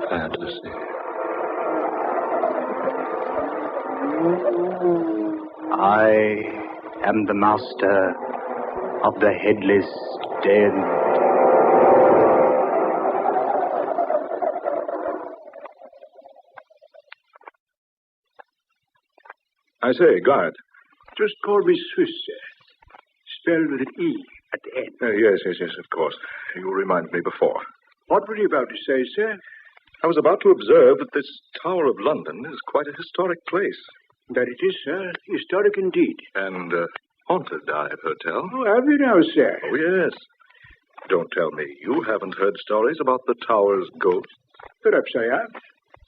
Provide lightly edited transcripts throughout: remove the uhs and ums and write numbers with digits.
Fantasy. I am the master of the Headless Den. I say, guard. Just call me Swiss, sir. Spelled with an E at the end. Yes, of course. You reminded me before. What were you about to say, sir? I was about to observe that this Tower of London is quite a historic place. That it is, sir. Historic indeed. And haunted, I have heard tell. Oh, have you now, sir? Oh, yes. Don't tell me you haven't heard stories about the Tower's ghosts. Perhaps I have.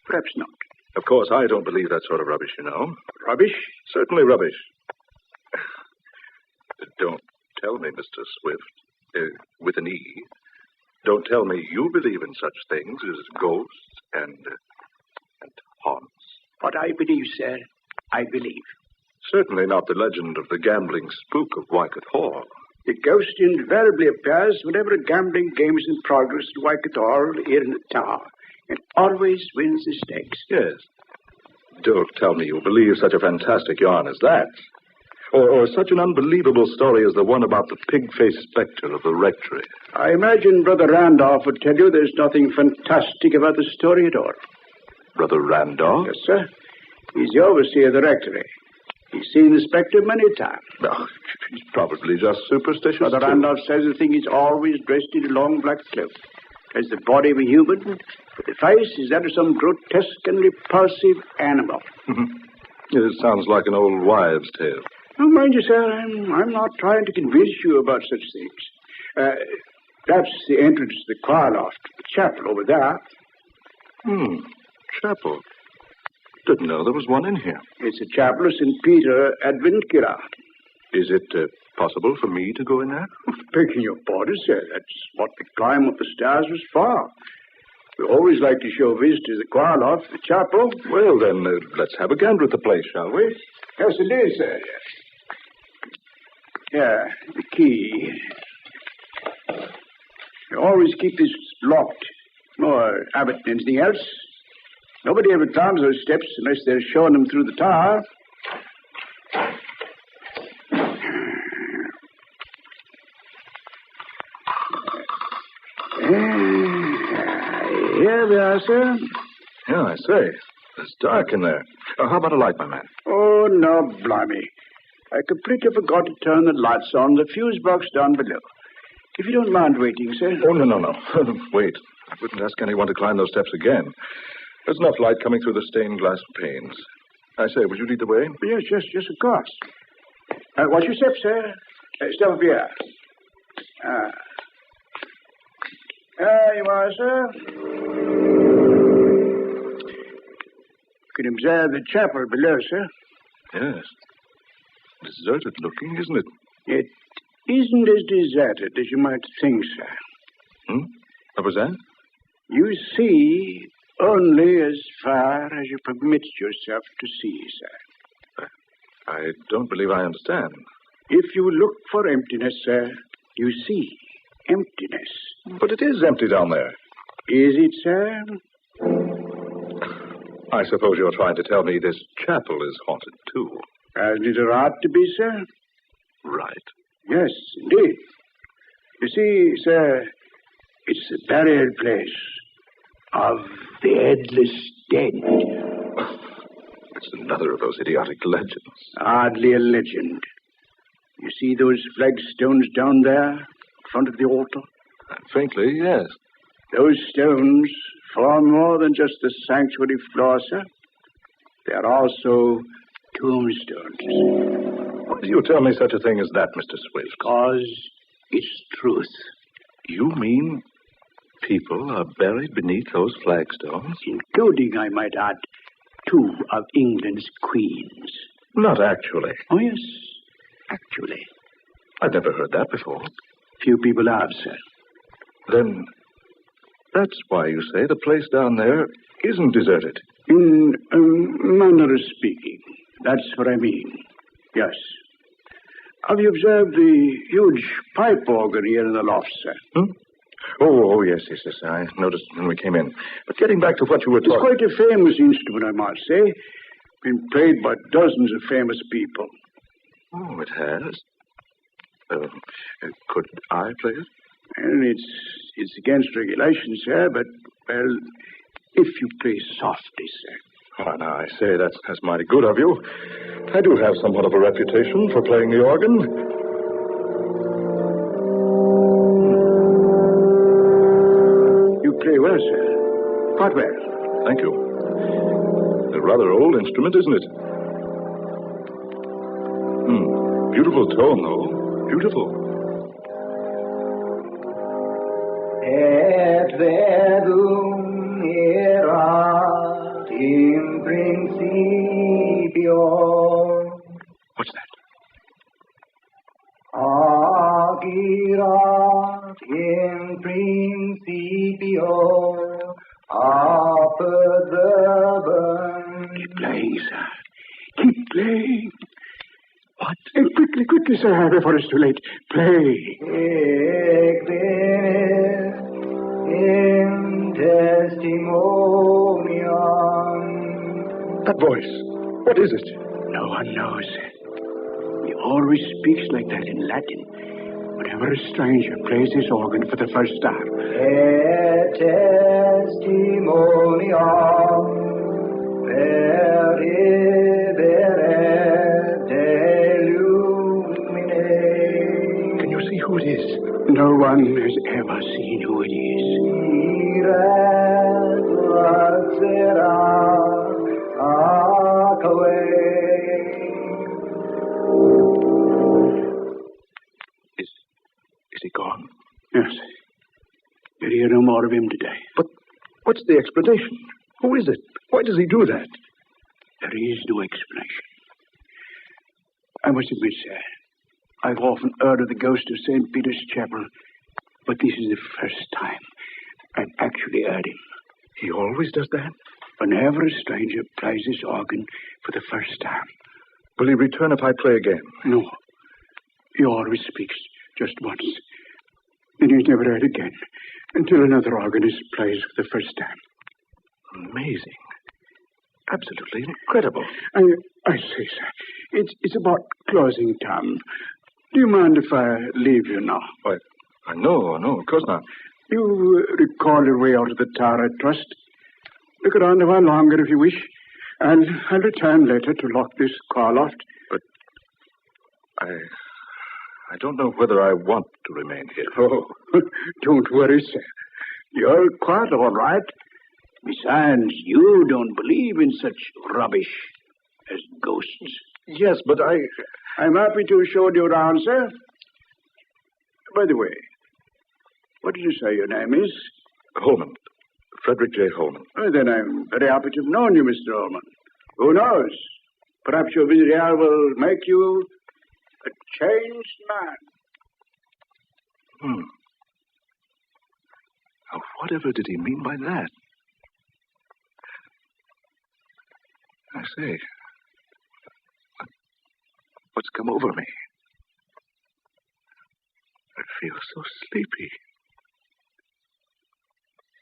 Perhaps not. Of course, I don't believe that sort of rubbish, you know. Rubbish? Certainly rubbish. Don't tell me, Mr. Swift, with an E. Don't tell me you believe in such things as ghosts and haunts. What I believe, sir, I believe. Certainly not the legend of the gambling spook of Wycott Hall. The ghost invariably appears whenever a gambling game is in progress at Wycott Hall here in the tower, and always wins the stakes. Yes. Don't tell me you believe such a fantastic yarn as that. Or such an unbelievable story as the one about the pig-faced spectre of the rectory. I imagine Brother Randolph would tell you there's nothing fantastic about the story at all. Brother Randolph? Yes, sir. He's the overseer of the rectory. He's seen the spectre many times. Oh, he's probably just superstitious. Brother Randolph says the thing is always dressed in a long black cloak. Has the body of a human, but the face is that of some grotesque and repulsive animal. It sounds like an old wives' tale. Oh, mind you, sir, I'm not trying to convince you about such things. That's the entrance to the choir loft, the chapel over there. Chapel. Didn't know there was one in here. It's the chapel of St. Peter Adventula. Is it possible for me to go in there? Begging your pardon, sir, that's what the climb up the stairs was for. We always like to show visitors the choir loft, the chapel. Well, then, let's have a gander at the place, shall we? Yes, it is, sir. Yeah, the key. You always keep this locked. More habit than anything else. Nobody ever climbs those steps unless they're showing them through the tower. Here we are, sir. Yeah, I say. It's dark in there. How about a light, my man? Oh, no, blimey. I completely forgot to turn the lights on the fuse box down below. If you don't mind waiting, sir. Oh, no. Wait. I wouldn't ask anyone to climb those steps again. There's enough light coming through the stained glass panes. I say, would you lead the way? Yes, of course. Watch your step, sir. Step up here. There you are, sir. You can observe the chapel below, sir. Yes. Deserted looking, isn't it? It isn't as deserted as you might think, sir. What was that? You see only as far as you permit yourself to see, sir. I don't believe I understand. If you look for emptiness, sir, you see emptiness. But it is empty down there. Is it, sir? I suppose you're trying to tell me this chapel is haunted, too. Hasn't it a right to be, sir? Right. Yes, indeed. You see, sir, it's the burial place of the Headless Den. It's another of those idiotic legends. Hardly a legend. You see those flagstones down there in front of the altar? Faintly, yes. Those stones form more than just the sanctuary floor, sir. They are also tombstones. Why do you tell me such a thing as that, Mr. Swift? Because it's truth. You mean people are buried beneath those flagstones? Including, I might add, 2 of England's queens. Not actually. Oh, yes, actually. I've never heard that before. Few people have, sir. Then that's why you say the place down there isn't deserted. In a manner of speaking, that's what I mean. Yes. Have you observed the huge pipe organ here in the loft, sir? Oh, yes. I noticed when we came in. But getting back to what you were It's talking... quite a famous instrument, I must say. Been played by dozens of famous people. Oh, it has? Could I play it? And it's against regulations, sir, but, well, if you play softly, sir. Oh, now, I say, that's mighty good of you. I do have somewhat of a reputation for playing the organ. You play well, sir. Quite well. Thank you. A rather old instrument, isn't it? Beautiful tone, though. Beautiful. Et verbum erat in principio. What's that? Agirat in principio apud verbum. Keep playing, sir. Keep playing. What? Quickly, sir, before it's too late. Play. In testimonium. That voice. What is it? No one knows. He always speaks like that in Latin. Whenever a stranger plays his organ for the first time. Et testimonium peribere delumine. Can you see who it is? No one has ever seen who it is. Is he gone? Yes. You'll hear no more of him today. But what's the explanation? Who is it? Why does he do that? There is no explanation. I must admit, sir, I've often heard of the ghost of St. Peter's Chapel, but this is the first time I've actually heard him. He always does that? Whenever a stranger plays his organ for the first time. Will he return if I play again? No. He always speaks just once. Then he's never heard again until another organist plays for the first time. Amazing. Absolutely incredible. I say, sir, it's about closing time. Do you mind if I leave you now? Why, no, of course not. You recall your way out of the tower, I trust. Look around a while longer if you wish, and I'll return later to lock this car loft. But I don't know whether I want to remain here. Oh, don't worry, sir. You're quite all right. Besides, you don't believe in such rubbish as ghosts. Yes, but I'm happy to show you around, sir. By the way, what did you say your name is? Holman. Frederick J. Holman. Oh, then I'm very happy to have known you, Mr. Holman. Who knows? Perhaps your visit here will make you a changed man. Now, whatever did he mean by that? I say, what's come over me? I feel so sleepy.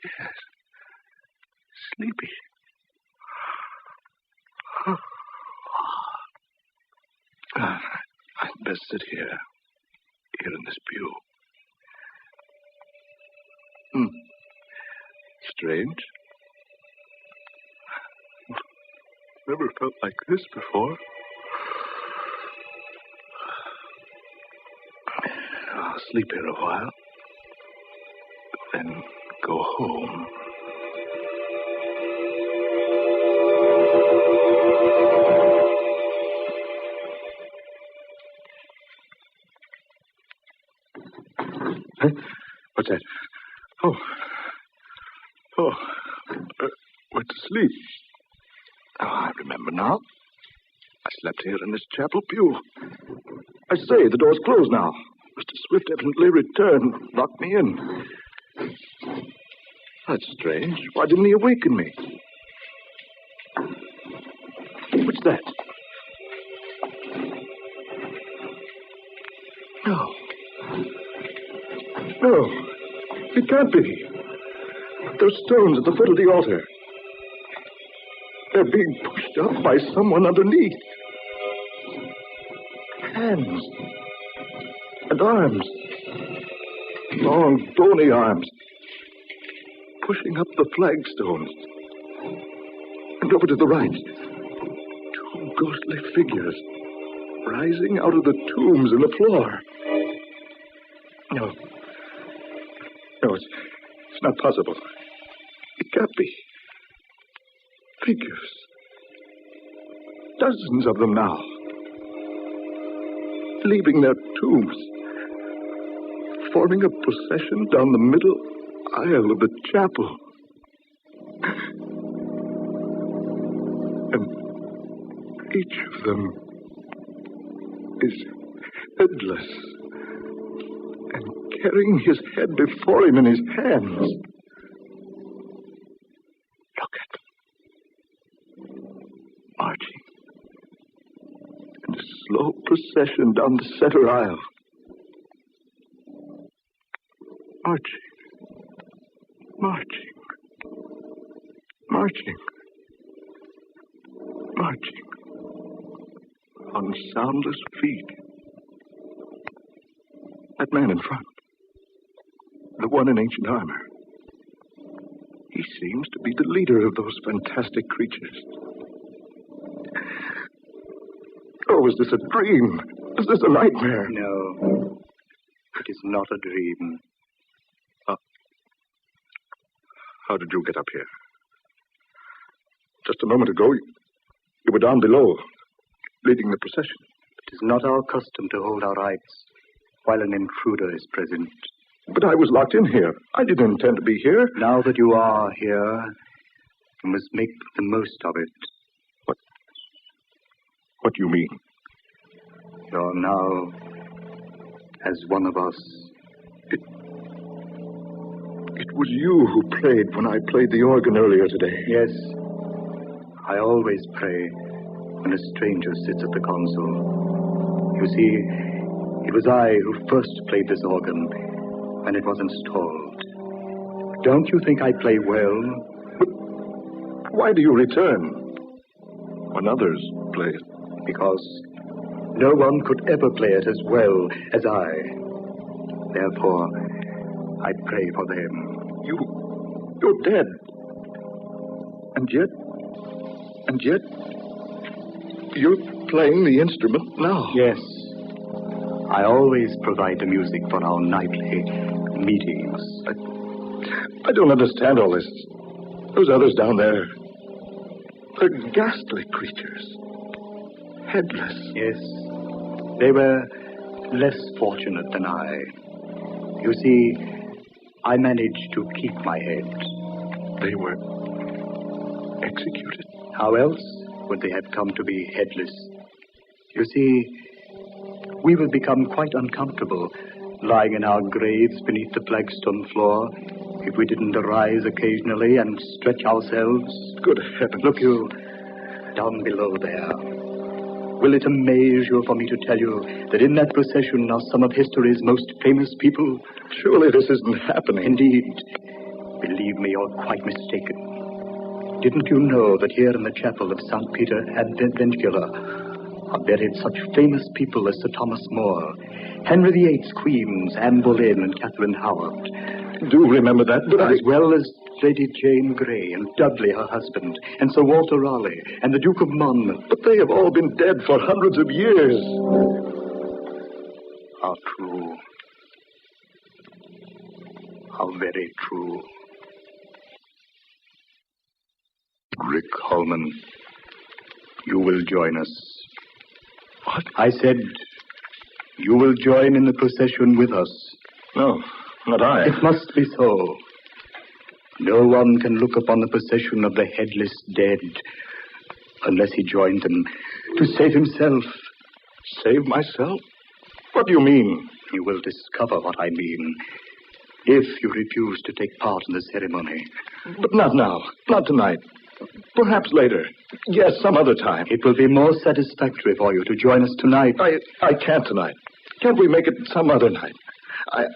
Yes, sleepy. I'd best sit here in this pew. Strange. Never felt like this before. I'll sleep here a while, then go home. Huh? What's that? Went to sleep. Oh, I remember now. I slept here in this chapel pew. I say, the door's closed now. Mr. Swift evidently returned, locked me in. That's strange. Why didn't he awaken me? What's that? No. It can't be. There's stones at the foot of the altar. They're being pushed up by someone underneath. Hands and arms. Long, bony arms. Pushing up the flagstones. And over to the right. Two ghostly figures rising out of the tombs in the floor. No. No, it's not possible. It can't be. Figures. Dozens of them now. Leaving their tombs. Forming a procession down the middle aisle of the chapel. And each of them is headless. And carrying his head before him in his hands. Look at them. Marching. In a slow procession down the center aisle. Marching. Marching. Marching. Marching. On soundless feet. That man in front. The one in ancient armor. He seems to be the leader of those fantastic creatures. Oh, is this a dream? Is this a nightmare? No. It is not a dream. How did you get up here? Just a moment ago, you were down below, leading the procession. It is not our custom to hold our rights while an intruder is present. But I was locked in here. I didn't intend to be here. Now that you are here, you must make the most of it. What do you mean? You're now as one of us. It was you who prayed when I played the organ earlier today. Yes. I always pray when a stranger sits at the console. You see, it was I who first played this organ when it was installed. Don't you think I play well? But why do you return when others play it? Because no one could ever play it as well as I. Therefore, I pray for them. You're dead. And yet, you're playing the instrument now. Yes. I always provide the music for our nightly meetings. I don't understand all this. Those others down there, they're ghastly creatures. Headless. Yes. They were less fortunate than I. You see, I managed to keep my head. They were executed. How else would they have come to be headless? You see, we will become quite uncomfortable lying in our graves beneath the flagstone floor if we didn't arise occasionally and stretch ourselves. Good heavens. Look, you, down below there. Will it amaze you for me to tell you that in that procession are some of history's most famous people? Surely this isn't happening. Indeed. Believe me, you're quite mistaken. Didn't you know that here in the chapel of St. Peter Adventula are buried such famous people as Sir Thomas More, Henry VIII's queens, Anne Boleyn and Catherine Howard? Do remember that, but as well as Lady Jane Grey and Dudley, her husband, and Sir Walter Raleigh and the Duke of Monmouth. But they have all been dead for hundreds of years. How true. How very true. Rick Holman, you will join us. What? I said, you will join in the procession with us. No, not I. It must be so. No one can look upon the procession of the headless dead unless he joined them to save himself. Save myself? What do you mean? You will discover what I mean if you refuse to take part in the ceremony. But not now. Not tonight. Perhaps later. Yes, some other time. It will be more satisfactory for you to join us tonight. I can't tonight. Can't we make it some other night?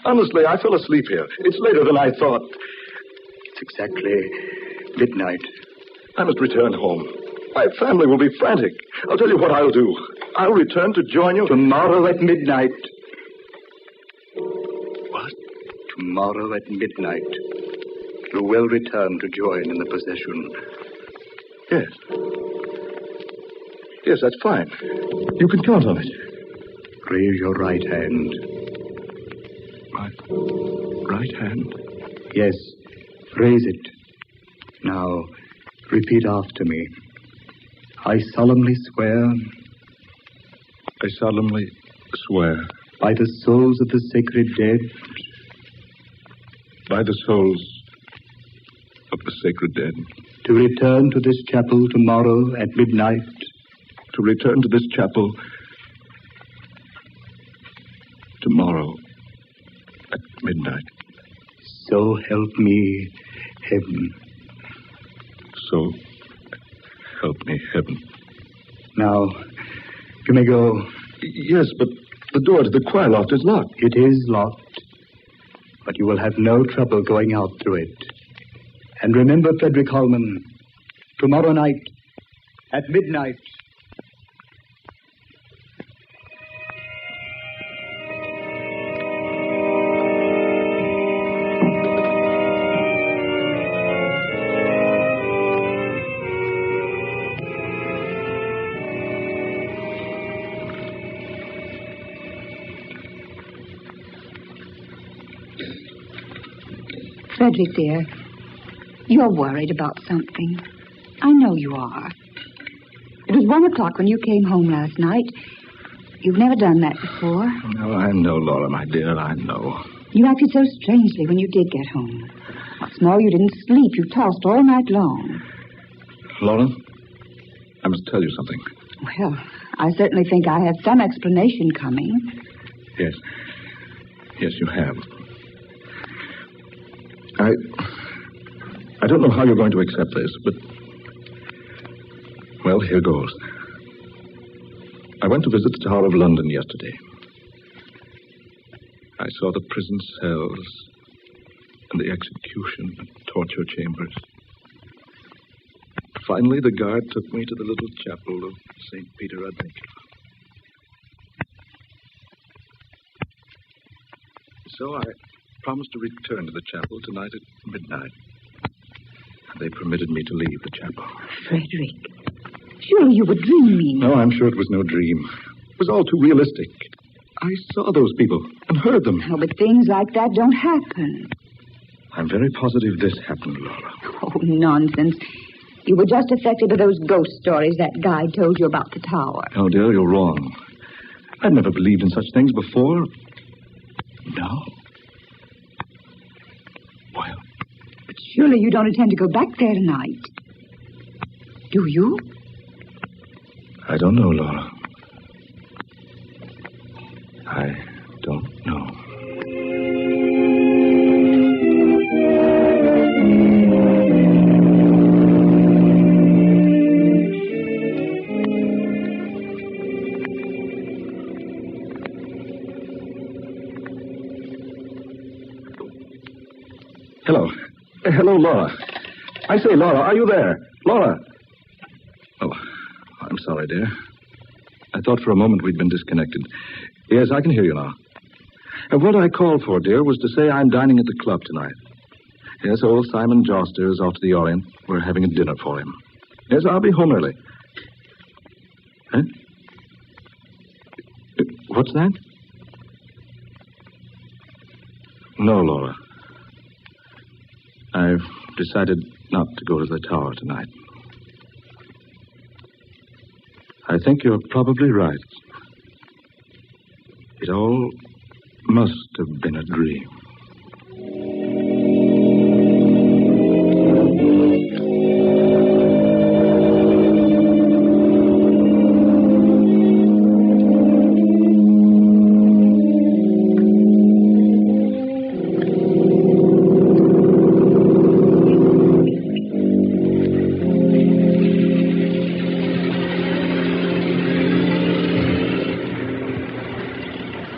Honestly, I fell asleep here. It's later than I thought. It's exactly midnight. I must return home. My family will be frantic. I'll tell you what I'll do. I'll return to join you Tomorrow at midnight. What? Tomorrow at midnight. You will return to join in the procession. Yes. Yes, that's fine. You can count on it. Raise your right hand. My right hand? Yes, raise it. Now, repeat after me. I solemnly swear. I solemnly swear. By the souls of the sacred dead. By the souls of the sacred dead. To return to this chapel tomorrow at midnight. To return to this chapel tomorrow at midnight. So help me, heaven. So help me, heaven. Now, you may go. Yes, but the door to the choir loft is locked. It is locked, but you will have no trouble going out through it. And remember, Frederick Holman, tomorrow night at midnight. Frederick, dear, you're worried about something. I know you are. It was 1 o'clock when you came home last night. You've never done that before. No, I know, Laura, my dear, I know. You acted so strangely when you did get home. What's more, you didn't sleep. You tossed all night long. Laura, I must tell you something. Well, I certainly think I have some explanation coming. Yes. Yes, you have. I don't know how you're going to accept this, but... Well, here goes. I went to visit the Tower of London yesterday. I saw the prison cells and the execution and torture chambers. Finally, the guard took me to the little chapel of St. Peter Advocate. So I promised to return to the chapel tonight at midnight. They permitted me to leave the chapel. Frederick, surely you were dreaming. No, I'm sure it was no dream. It was all too realistic. I saw those people and heard them. Oh, but things like that don't happen. I'm very positive this happened, Laura. Oh, nonsense. You were just affected by those ghost stories that guide told you about the tower. Oh, dear, you're wrong. I'd never believed in such things before. No. Well, But surely you don't intend to go back there tonight. Do you? I don't know, Laura. I don't know. Hello. Hello, Laura. I say, Laura, are you there? Laura. Oh, I'm sorry, dear. I thought for a moment we'd been disconnected. Yes, I can hear you now. What I called for, dear, was to say I'm dining at the club tonight. Yes, old Simon Joster is off to the Orient. We're having a dinner for him. Yes, I'll be home early. Huh? What's that? No, Laura. I've decided not to go to the tower tonight. I think you're probably right. It all must have been a dream.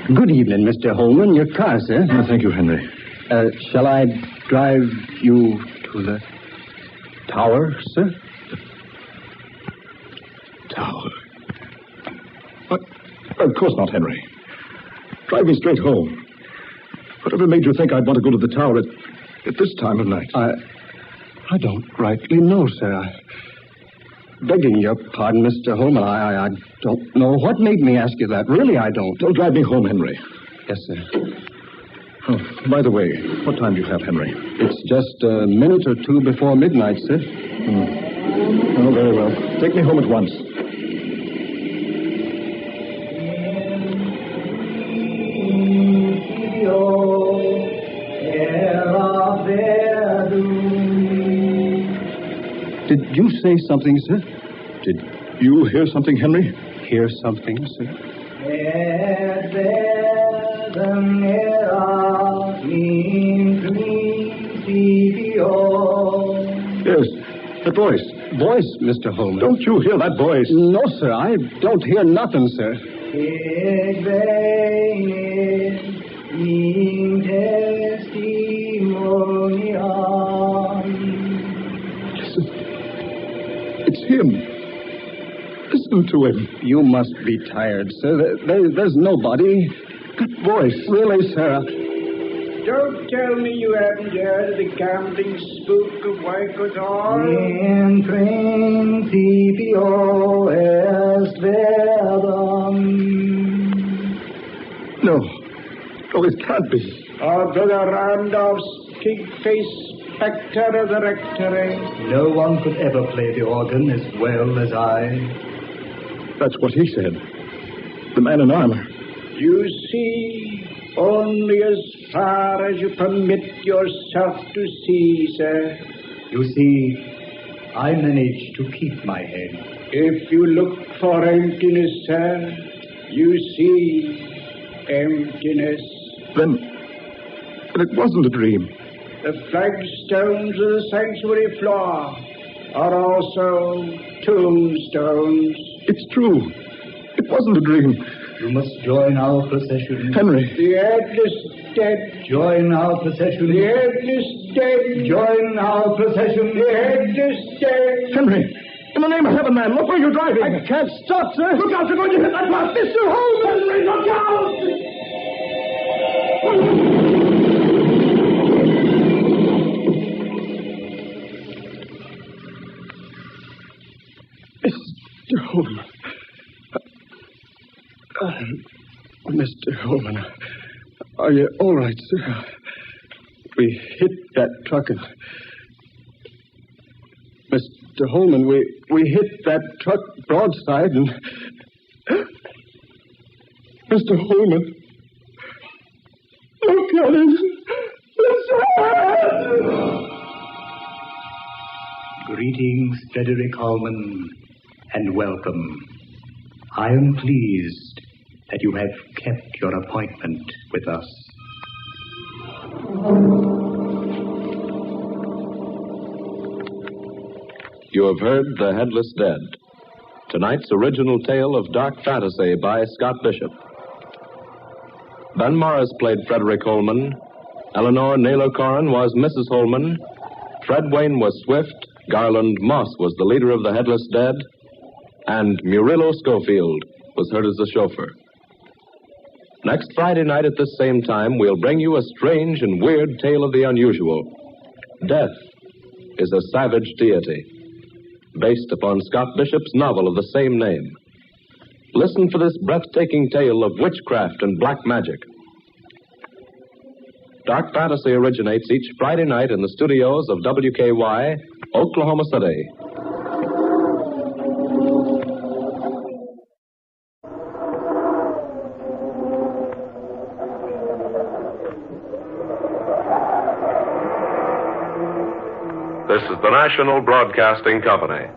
Good evening, Mr. Holman. Your car, sir. Oh, thank you, Henry. Shall I drive you to the tower, sir? Tower? Of course not, Henry. Drive me straight home. Whatever made you think I'd want to go to the tower at this time of night? I don't rightly know, sir. Begging your pardon, Mr. Holman, I don't know what made me ask you that. Really, I don't. Don't drive me home, Henry. Yes, sir. Oh, by the way, what time do you have, Henry? It's just a minute or two before midnight, sir. Oh, very well. Take me home at once. Did you say something, sir? Did you hear something, Henry? Hear something, sir? Yes, that voice. Voice, Mr. Holman. Don't you hear that voice? No, sir. I don't hear nothing, sir. Listen. It's him. Listen to him. You must be tired, sir. There's nobody. That voice. Really, sir. Don't tell me you haven't heard of the gambling spook of Waikato. In principio est verdam. No. Oh, it can't be. Or Brother Randolph's pig-faced spectre of the rectory. No one could ever play the organ as well as I. That's what he said. The man in armor. You see, only as far as you permit yourself to see, sir. You see, I managed to keep my head. If you look for emptiness, sir, you see emptiness. Then it wasn't a dream. The flagstones of the sanctuary floor are also tombstones. It's true. It wasn't a dream. You must join our procession. Henry. The headless dead. Join our procession. The headless dead. Join our procession. The headless dead. Henry. In the name of heaven, man, look where you're driving. I can't stop, sir. Look out, you're going to hit that bus. Mr. Holmes! Henry, look out! Mr. Holman. Mr. Holman, are you all right, sir? We hit that truck and... Mr. Holman, we hit that truck broadside and... Mr. Holman, look at him. Greetings, Frederick Holman, and welcome. I am pleased that you have kept your appointment with us. You have heard The Headless Dead, tonight's original tale of dark fantasy by Scott Bishop. Ben Morris played Frederick Holman, Eleanor Naylor Corrin was Mrs. Holman, Fred Wayne was Swift, Garland Moss was the leader of The Headless Dead, and Murillo Schofield was heard as the chauffeur. Next Friday night at this same time, we'll bring you a strange and weird tale of the unusual. Death is a savage deity, based upon Scott Bishop's novel of the same name. Listen for this breathtaking tale of witchcraft and black magic. Dark Fantasy originates each Friday night in the studios of WKY, Oklahoma City. This is the National Broadcasting Company.